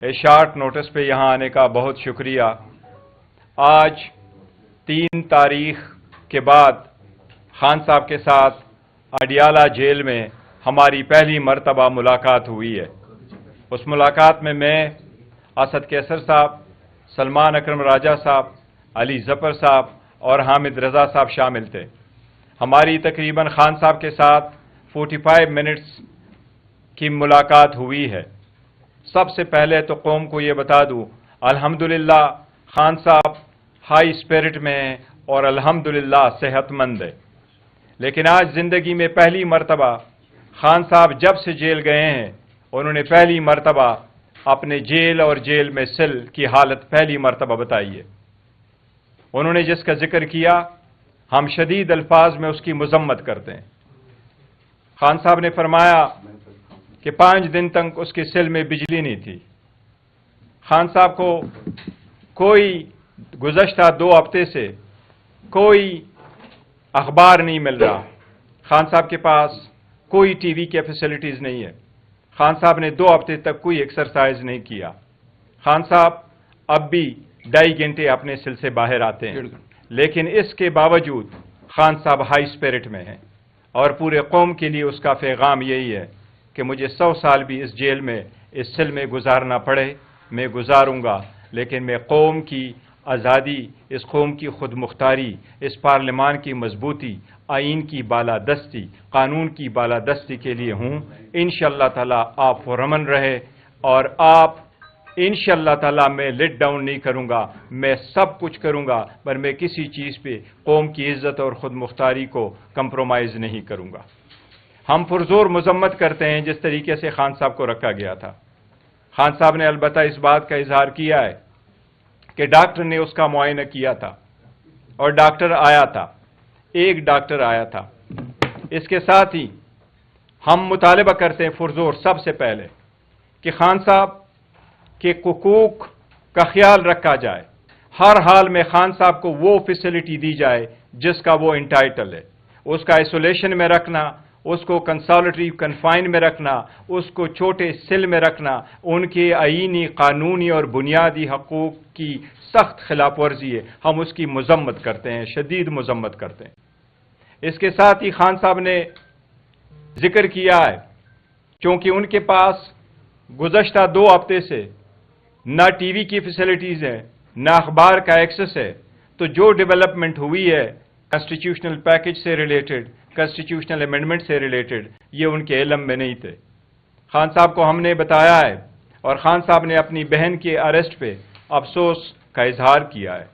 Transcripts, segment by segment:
Short notice پہ یہاں آنے کا بہت شکریہ۔ آج 3 تاریخ کے بعد خان صاحب کے ساتھ اڈیالہ جیل میں ہماری پہلی مرتبہ ملاقات ہوئی ہے۔ اس ملاقات میں اسد کیسر صاحب، سلمان اکرم راجہ صاحب، علی ظفر صاحب اور حامد رضا صاحب شامل تھے۔ ہماری تقریباً خان صاحب کے ساتھ 45 منٹس کی ملاقات ہوئی ہے۔ سب سے پہلے تو قوم کو یہ بتا دوں، الحمدللہ خان صاحب ہائی اسپرٹ میں ہیں اور الحمدللہ صحت مند ہے۔ لیکن آج زندگی میں پہلی مرتبہ خان صاحب جب سے جیل گئے ہیں، انہوں نے پہلی مرتبہ اپنے جیل اور جیل میں سیل کی حالت پہلی مرتبہ بتائی ہے۔ انہوں نے جس کا ذکر کیا، ہم شدید الفاظ میں اس کی مذمت کرتے ہیں۔ خان صاحب نے فرمایا کہ 5 دن تک اس کے سیل میں بجلی نہیں تھی۔ خان صاحب کو کوئی گزشتہ 2 ہفتے سے کوئی اخبار نہیں مل رہا۔ خان صاحب کے پاس کوئی ٹی وی کی فیسلٹیز نہیں ہے۔ خان صاحب نے 2 ہفتے تک کوئی ایکسرسائز نہیں کیا۔ خان صاحب اب بھی 2.5 گھنٹے اپنے سیل سے باہر آتے ہیں، لیکن اس کے باوجود خان صاحب ہائی اسپرٹ میں ہیں، اور پورے قوم کے لیے اس کا پیغام یہی ہے کہ مجھے 100 سال بھی اس جیل میں، اس سیل میں گزارنا پڑے، میں گزاروں گا، لیکن میں قوم کی آزادی، اس قوم کی خود مختاری، اس پارلیمان کی مضبوطی، آئین کی بالادستی، قانون کی بالادستی کے لیے ہوں۔ انشاءاللہ تعالی آپ پرامن رہے، اور آپ انشاءاللہ تعالی میں لیٹ ڈاؤن نہیں کروں گا، میں سب کچھ کروں گا، پر میں کسی چیز پہ قوم کی عزت اور خود مختاری کو کمپرومائز نہیں کروں گا۔ ہم پرزور مذمت کرتے ہیں جس طریقے سے خان صاحب کو رکھا گیا تھا۔ خان صاحب نے البتہ اس بات کا اظہار کیا ہے کہ ڈاکٹر نے اس کا معائنہ کیا تھا، اور ڈاکٹر آیا تھا، ایک ڈاکٹر آیا تھا۔ اس کے ساتھ ہی ہم مطالبہ کرتے ہیں پرزور سب سے پہلے کہ خان صاحب کے حقوق کا خیال رکھا جائے، ہر حال میں خان صاحب کو وہ فیسلٹی دی جائے جس کا وہ انٹائٹل ہے۔ اس کا آئسولیشن میں رکھنا، اس کو کنسالیٹری کنفائن میں رکھنا، اس کو چھوٹے سیل میں رکھنا، ان کے آئینی، قانونی اور بنیادی حقوق کی سخت خلاف ورزی ہے۔ ہم اس کی مذمت کرتے ہیں، شدید مذمت کرتے ہیں۔ اس کے ساتھ ہی خان صاحب نے ذکر کیا ہے، چونکہ ان کے پاس گزشتہ 2 ہفتے سے نہ ٹی وی کی فیسلٹیز ہیں، نہ اخبار کا ایکسس ہے، تو جو ڈیولپمنٹ ہوئی ہے کانسٹیٹیوشنل پیکج سے ریلیٹڈ، کانسٹیٹیوشنل امینڈمنٹ سے ریلیٹڈ، یہ ان کے علم میں نہیں تھے۔ خان صاحب کو ہم نے بتایا ہے، اور خان صاحب نے اپنی بہن کے اریسٹ پہ افسوس کا اظہار کیا ہے،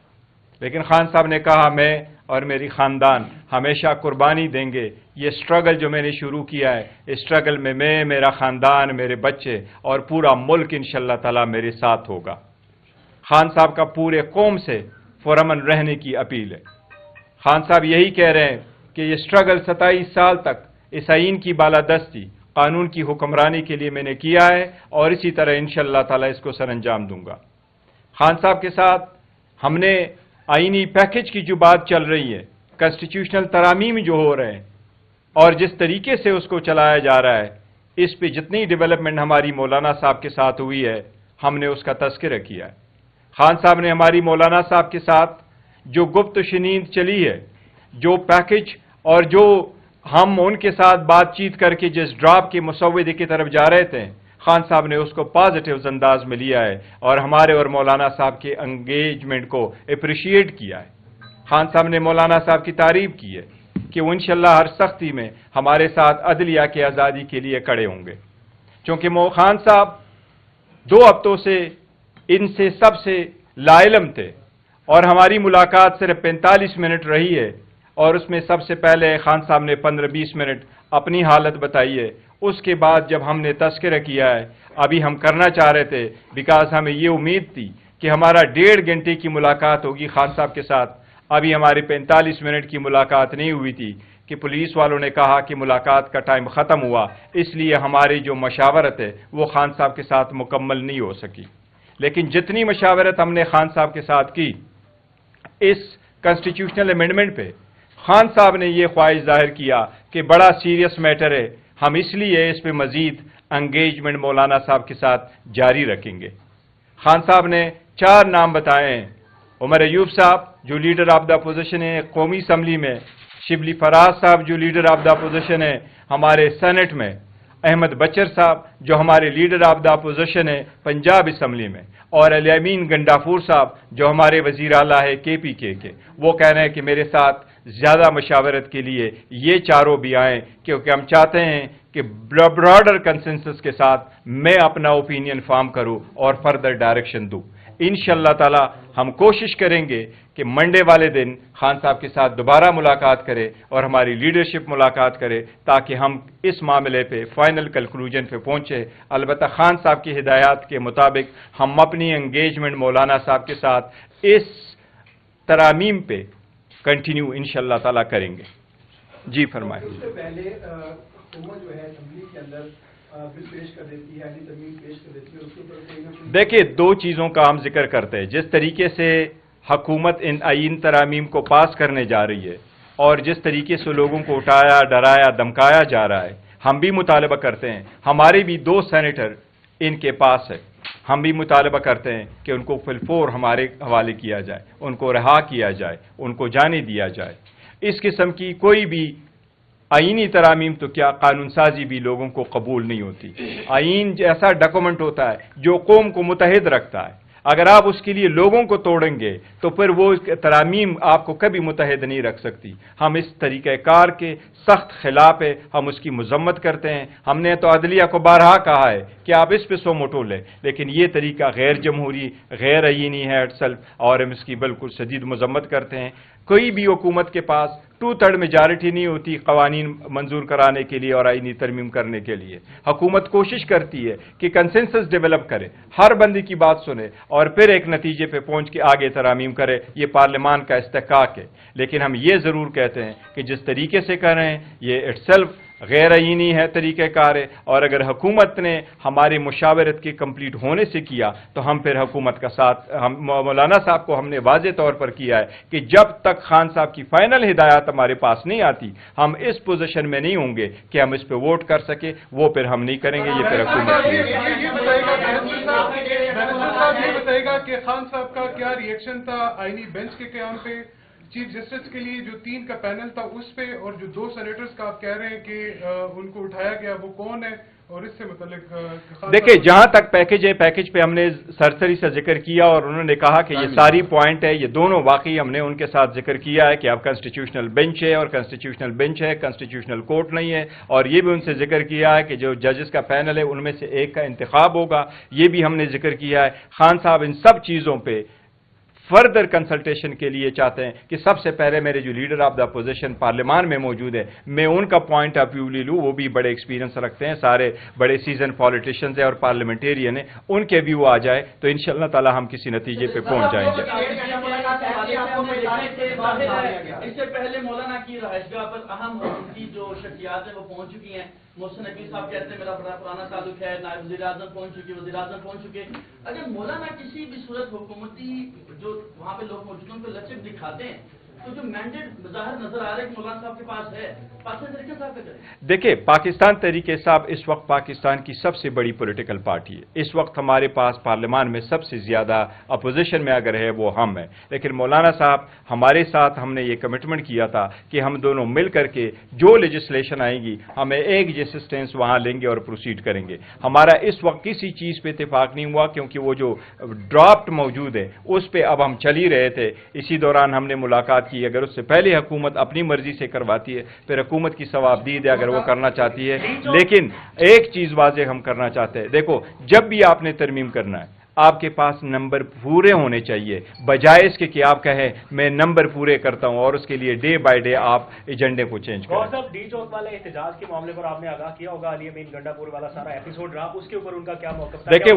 لیکن خان صاحب نے کہا میں اور میری خاندان ہمیشہ قربانی دیں گے۔ یہ سٹرگل جو میں نے شروع کیا ہے، اس سٹرگل میں میرا خاندان، میرے بچے اور پورا ملک انشاءاللہ تعالی میرے ساتھ ہوگا۔ خان صاحب کا پورے قوم سے پرامن رہنے کی اپیل ہے۔ خان صاحب یہی کہہ رہے ہیں کہ یہ سٹرگل 27 سال تک اس آئین کی بالادستی، قانون کی حکمرانی کے لیے میں نے کیا ہے، اور اسی طرح انشاءاللہ تعالی اس کو سر انجام دوں گا۔ خان صاحب کے ساتھ ہم نے آئینی پیکج کی جو بات چل رہی ہے، کانسٹیٹیوشنل ترامیم جو ہو رہے ہیں، اور جس طریقے سے اس کو چلایا جا رہا ہے، اس پہ جتنی ڈیولپمنٹ ہماری مولانا صاحب کے ساتھ ہوئی ہے، ہم نے اس کا تذکرہ کیا ہے۔ خان صاحب نے ہماری مولانا صاحب کے ساتھ جو گفت و شنید چلی ہے، جو پیکج اور جو ہم ان کے ساتھ بات چیت کر کے جس ڈراپ کے مسودے کی طرف جا رہے تھے، خان صاحب نے اس کو پازیٹیو انداز میں لیا ہے، اور ہمارے اور مولانا صاحب کے انگیجمنٹ کو اپریشیٹ کیا ہے۔ خان صاحب نے مولانا صاحب کی تعریف کی ہے کہ وہ انشاءاللہ ہر سختی میں ہمارے ساتھ عدلیہ کی آزادی کے لیے کھڑے ہوں گے۔ چونکہ خان صاحب 2 ہفتوں سے ان سے سب سے لا علم تھے، اور ہماری ملاقات صرف 45 منٹ رہی ہے، اور اس میں سب سے پہلے خان صاحب نے 15-20 منٹ اپنی حالت بتائی ہے۔ اس کے بعد جب ہم نے تذکرہ کیا ہے، ابھی ہم کرنا چاہ رہے تھے، بیکاز ہمیں یہ امید تھی کہ ہمارا 1.5 گھنٹے کی ملاقات ہوگی خان صاحب کے ساتھ، ابھی ہماری 45 منٹ کی ملاقات نہیں ہوئی تھی کہ پولیس والوں نے کہا کہ ملاقات کا ٹائم ختم ہوا، اس لیے ہماری جو مشاورت ہے وہ خان صاحب کے ساتھ مکمل نہیں ہو سکی۔ لیکن جتنی مشاورت ہم نے خان صاحب کے ساتھ کی اس کانسٹیٹیوشنل امینڈمنٹ پہ، خان صاحب نے یہ خواہش ظاہر کیا کہ بڑا سیریس میٹر ہے، ہم اس لیے اس پہ مزید انگیجمنٹ مولانا صاحب کے ساتھ جاری رکھیں گے۔ خان صاحب نے 4 نام بتائے ہیں. عمر ایوب صاحب جو لیڈر آف دا اپوزیشن ہے قومی اسمبلی میں, شبلی فراز صاحب جو لیڈر آف دا اپوزیشن ہے ہمارے سینٹ میں, احمد بچر صاحب جو ہمارے لیڈر آف دا اپوزیشن ہے پنجاب اسمبلی میں, اور علی امین گنڈافور صاحب جو ہمارے وزیر اعلیٰ ہے KPK کے. وہ کہہ رہے ہیں کہ میرے ساتھ زیادہ مشاورت کے لیے یہ چاروں بھی آئیں, کیونکہ ہم چاہتے ہیں کہ براڈر کنسنسس کے ساتھ میں اپنا اوپینین فارم کروں اور فردر ڈائریکشن دوں. انشاءاللہ تعالی ہم کوشش کریں گے کہ منڈے والے دن خان صاحب کے ساتھ دوبارہ ملاقات کرے اور ہماری لیڈرشپ ملاقات کرے تاکہ ہم اس معاملے پہ فائنل کنکلوژن پہ پہنچے. البتہ خان صاحب کی ہدایات کے مطابق ہم اپنی انگیجمنٹ مولانا صاحب کے ساتھ اس ترامیم پہ کنٹینیو انشاءاللہ تعالی کریں گے. جی فرمائیں. اس سے پہلے حکومت جو ہے اسمبلی کے اندر بل پیش کر دیتی ہے, آئینی ترمیم پیش کر دیتی ہے, اس کے اوپر دیکھیے 2 چیزوں کا ہم ذکر کرتے ہیں. جس طریقے سے حکومت ان آئین ترامیم کو پاس کرنے جا رہی ہے اور جس طریقے سے لوگوں کو اٹھایا, ڈرایا, دمکایا جا رہا ہے, ہم بھی مطالبہ کرتے ہیں. ہمارے بھی 2 سینیٹر ان کے پاس ہے. ہم بھی مطالبہ کرتے ہیں کہ ان کو فلفور ہمارے حوالے کیا جائے, ان کو رہا کیا جائے, ان کو جانے دیا جائے. اس قسم کی کوئی بھی آئینی ترامیم تو کیا قانون سازی بھی لوگوں کو قبول نہیں ہوتی. آئین ایسا ڈاکومنٹ ہوتا ہے جو قوم کو متحد رکھتا ہے. اگر آپ اس کے لیے لوگوں کو توڑیں گے تو پھر وہ ترامیم آپ کو کبھی متحد نہیں رکھ سکتی. ہم اس طریقہ کار کے سخت خلاف ہے, ہم اس کی مذمت کرتے ہیں. ہم نے تو عدلیہ کو بارہا کہا ہے کہ آپ اس پہ سو موٹو لیں, لیکن یہ طریقہ غیر جمہوری, غیر آئینی ہے ایٹ سیلف, اور ہم اس کی بالکل شدید مذمت کرتے ہیں. کوئی بھی حکومت کے پاس 2/3 میجارٹی نہیں ہوتی قوانین منظور کرانے کے لیے اور آئینی ترمیم کرنے کے لیے. حکومت کوشش کرتی ہے کہ کنسنسس ڈیولپ کرے, ہر بندی کی بات سنے اور پھر ایک نتیجے پہ پہنچ کے آگے ترامیم کرے. یہ پارلیمان کا استحقاق ہے. لیکن ہم یہ ضرور کہتے ہیں کہ جس طریقے سے کر رہے ہیں یہ اٹ سیلف غیر آئینی ہے, طریقہ کار ہے. اور اگر حکومت نے ہماری مشاورت کے کمپلیٹ ہونے سے کیا تو ہم پھر حکومت کا ساتھ, ہم مولانا صاحب کو ہم نے واضح طور پر کیا ہے کہ جب تک خان صاحب کی فائنل ہدایات ہمارے پاس نہیں آتی ہم اس پوزیشن میں نہیں ہوں گے کہ ہم اس پہ ووٹ کر سکے. وہ پھر ہم نہیں کریں گے. یہ پھر حکومت کی یہ بتائے گا کہ خان صاحب کا کیا ریئیکشن تھا آئینی بینچ کے قیام پہ, چیف جسٹس کے لیے جو 3 کا پینل تھا اس پہ, اور جو 2 سینیٹرز کا آپ کہہ رہے ہیں کہ ان کو اٹھایا گیا وہ کون ہے, اور اس سے متعلق دیکھیں جہاں تک پیکج ہے, پیکج پہ ہم نے سرسری سے ذکر کیا اور انہوں نے کہا کہ یہ ساری پوائنٹ ہے, یہ دونوں واقعی ہم نے ان کے ساتھ ذکر کیا ہے کہ اب کنسٹیٹیوشنل بینچ ہے اور کنسٹیٹیوشنل بینچ ہے, کنسٹیٹیوشنل کورٹ نہیں ہے. اور یہ بھی ان سے ذکر کیا ہے کہ جو ججز کا پینل ہے ان میں سے ایک کا انتخاب ہوگا. یہ بھی ہم نے ذکر کیا ہے. خان صاحب ان سب چیزوں پہ فردر کنسلٹیشن کے لیے چاہتے ہیں کہ سب سے پہلے میرے جو لیڈر آف دا اپوزیشن پارلیمان میں موجود ہے میں ان کا پوائنٹ آف ویو لے لوں. وہ بھی بڑے ایکسپیرینس رکھتے ہیں, سارے بڑے سیزن پالیٹیشینز ہیں اور پارلیمنٹیرین ہیں. ان کے ویو آ جائے تو انشاءاللہ تعالی ہم کسی نتیجے پہ پہنچ جائیں گے. اس سے پہلے مولانا کی رہائشگاہ پر اہم کی جو شخصیات ہیں وہ پہنچ چکی ہیں. محسن نقوی صاحب کہتے ہیں میرا بڑا پرانا تعلق ہے, نائب وزیر اعظم پہنچ چکے, وزیر اعظم پہنچ چکے. اگر مولانا کسی بھی صورت حکومتی جو وہاں پہ لوگ موجود ہیں ان کو لچک دکھاتے ہیں تو جو مینڈیٹ ظاہر نظر آ رہا ہے کہ مولانا صاحب کے پاس ہے, پاکستان طریقے صاحب کا کریں. دیکھیں پاکستان تحریک صاحب اس وقت پاکستان کی سب سے بڑی پولیٹیکل پارٹی ہے. اس وقت ہمارے پاس پارلیمان میں سب سے زیادہ اپوزیشن میں اگر ہے وہ ہم ہیں. لیکن مولانا صاحب ہمارے ساتھ ہم نے یہ کمٹمنٹ کیا تھا کہ ہم دونوں مل کر کے جو لیجسلیشن آئے گی ہمیں ایک جیسے سٹینس وہاں لیں گے اور پروسیڈ کریں گے. ہمارا اس وقت کسی چیز پہ اتفاق نہیں ہوا کیونکہ وہ جو ڈرافٹ موجود ہے اس پہ اب ہم چل ہی رہے تھے. اسی دوران ہم نے ملاقات کی. اگر اس سے پہلے حکومت اپنی مرضی سے کرواتی ہے پھر حکومت کی ثوابدید ہے اگر وہ کرنا چاہتی ہے. لیکن ایک چیز واضح ہم کرنا چاہتے ہیں, دیکھو جب بھی آپ نے ترمیم کرنا ہے آپ کے پاس نمبر پورے ہونے چاہیے, بجائے اس کے کہ آپ کہیں میں نمبر پورے کرتا ہوں اور اس کے لیے ڈے بائی ڈے آپ ایجنڈے کو چینج کریں. صاحب ڈی چوک والے احتجاج کے معاملے پر آپ نے آگاہ کیا ہوگا, علی امین گنڈا پور والا سارا ایپیسوڈ رہا, اس کے اوپر ان کا کیا موقف تھا؟ دیکھیں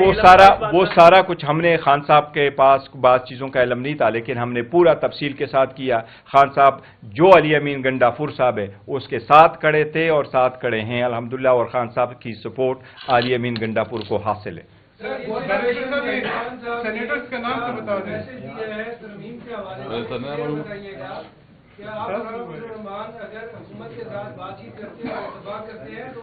وہ سارا کچھ ہم نے خان صاحب کے پاس بعض چیزوں کا علم نہیں تھا لیکن ہم نے پورا تفصیل کے ساتھ کیا. خان صاحب جو علی امین گنڈافور صاحب ہے اس کے ساتھ کھڑے تھے اور ساتھ کھڑے ہیں الحمدللہ, اور خان صاحب کی سپورٹ علی امین گنڈافور کو حاصل ہے. سینیٹرز کا نام تو بتا دیں. کیا آپ رحمان اگر حکومت کے ساتھ بات چیت کرتے ہیں اور اتفاق کرتے ہیں تو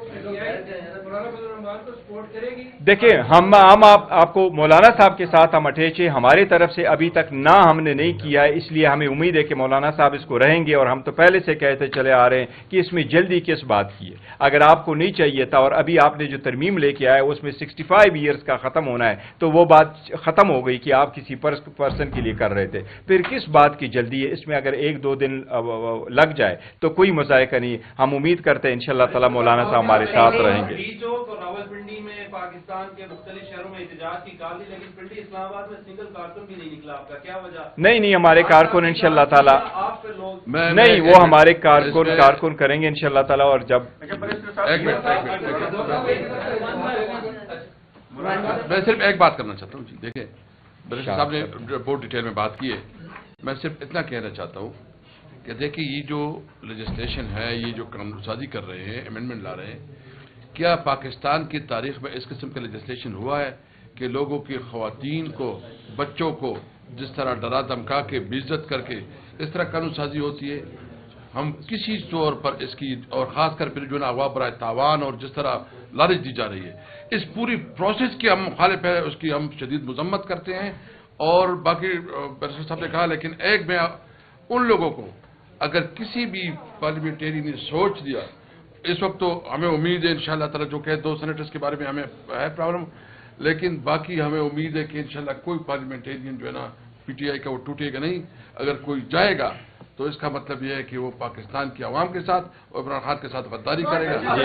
مولانا فضل الرحمان کو سپورٹ کرے گی؟ دیکھیں ہم آپ کو مولانا صاحب کے ساتھ ہم اٹیچ ہیں، ہماری طرف سے ابھی تک نہ ہم نے نہیں کیا ہے، اس لیے ہمیں امید ہے کہ مولانا صاحب اس کو رہیں گے، اور ہم تو پہلے سے کہتے چلے آ رہے ہیں کہ اس میں جلدی کس بات کی ہے۔ اگر آپ کو نہیں چاہیے تھا اور ابھی آپ نے جو ترمیم لے کے آئے اس میں 65 ایئرز کا ختم ہونا ہے، تو وہ بات ختم ہو گئی کہ آپ کسی پرسن کے لیے کر رہے تھے، پھر کس بات کی جلدی ہے؟ اس میں اگر 1-2 دن لگ جائے تو کوئی مذائقہ نہیں، ہم امید کرتے ہیں انشاءاللہ تعالی مولانا صاحب ہمارے ساتھ رہیں گے۔ چوک اور راولپنڈی میں پاکستان کے مختلف شہروں میں احتجاج کی کال دی، لیکن پنڈی اسلام آباد میں سنگل کارکن بھی نہیں نکلا، آپ کا کیا وجہ؟ نہیں ہمارے کارکن انشاءاللہ تعالی آپ پہ لوگ نہیں، وہ ہمارے کارکن کریں گے انشاءاللہ تعالی، اور جب میں صرف ایک بات کرنا چاہتا ہوں جی، دیکھیں بریسٹر صاحب نے بہت ڈیٹیل میں بات کی ہے، میں صرف اتنا کہنا چاہتا ہوں کہ دیکھیں یہ جو لیجسلیشن ہے، یہ جو قانون سازی کر رہے ہیں، امینڈمنٹ لا رہے ہیں، کیا پاکستان کی تاریخ میں اس قسم کا لیجسلیشن ہوا ہے کہ لوگوں کی خواتین کو، بچوں کو جس طرح ڈرا دھمکا کے بے عزت کر کے اس طرح قانون سازی ہوتی ہے؟ ہم کسی طور پر اس کی، اور خاص کر پھر جو نا اغوا برائے تاوان اور جس طرح لالچ دی جا رہی ہے، اس پوری پروسیس کی ہم مخالف ہیں، اس کی ہم شدید مذمت کرتے ہیں۔ اور باقی بیرسٹر صاحب نے کہا، لیکن ایک میں ان لوگوں کو اگر کسی بھی پارلیمنٹری نے سوچ دیا، اس وقت تو ہمیں امید ہے انشاءاللہ تعالی، جو کہ 2 سینیٹرز کے بارے میں ہمیں ہے پرابلم، لیکن باقی ہمیں امید ہے کہ انشاءاللہ کوئی پارلیمنٹیرین جو ہے نا پی ٹی آئی کا وہ ٹوٹے گا نہیں۔ اگر کوئی جائے گا تو اس کا مطلب یہ ہے کہ وہ پاکستان کے عوام کے ساتھ اور عمران خان کے ساتھ غداری کرے گا۔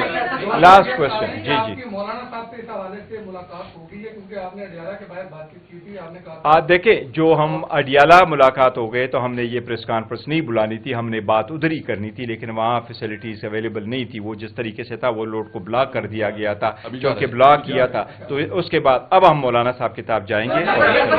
لاسٹ کوشچن جی آپ کی مولانا صاحب سے اس حوالے سے ملاقات ہو گئی ہے، کیونکہ آپ نے اڈیالہ کے باہر بات چیت کی تھی، آپ نے کہا دیکھیں جو ہم اڈیالہ ملاقات ہو گئے تو ہم نے یہ پریس کانفرنس نہیں بلانی تھی، ہم نے بات ادھر ہی کرنی تھی، لیکن وہاں فیسلٹیز اویلیبل نہیں تھی، وہ جس طریقے سے تھا وہ لوڈ کو بلاک کر دیا گیا تھا، کیونکہ بلاک کیا تھا، تو اس کے بعد اب ہم مولانا صاحب کی طرف جائیں گے اور